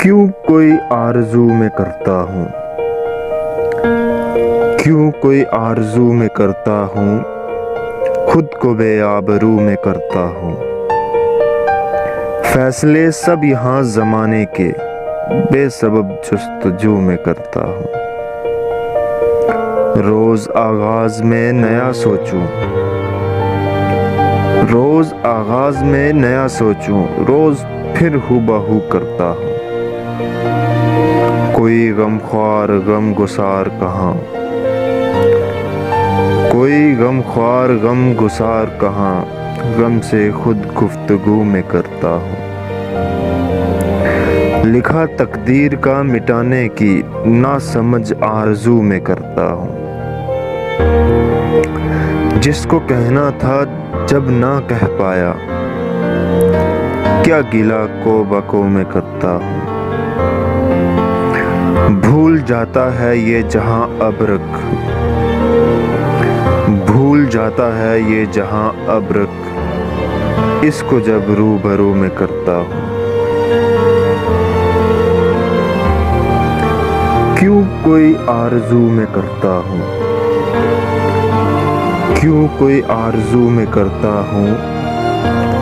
کیوں کوئی آرزو میں کرتا ہوں، کیوں کوئی آرزو میں کرتا ہوں، خود کو بے آبرو میں کرتا ہوں۔ فیصلے سب یہاں زمانے کے بے سبب جستجو میں کرتا ہوں۔ روز آغاز میں نیا سوچوں، روز آغاز میں نیا سوچوں، روز پھر ہو بہو کرتا ہوں۔ کوئی غم خوار غم گسار کہاں، کوئی غم خوار غم گسار کہاں، غم سے خود گفتگو میں کرتا ہوں۔ لکھا تقدیر کا مٹانے کی نا سمجھ آرزو میں کرتا ہوں۔ جس کو کہنا تھا جب نہ کہہ پایا، کیا گلہ کو بکو میں کرتا ہوں۔ بھول جاتا ہے یہ جہاں ابرک، بھول جاتا ہے یہ جہاں ابرک، اس کو جب روبرو میں کرتا ہوں۔ کیوں کوئی آرزو میں کرتا ہوں، کیوں کوئی آرزو میں کرتا ہوں،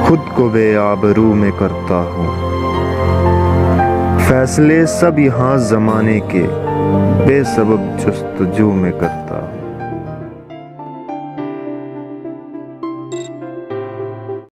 خود کو بے آبرو میں کرتا ہوں۔ فیصلے سب یہاں زمانے کے بے سبب جستجو میں کرتا ہوں۔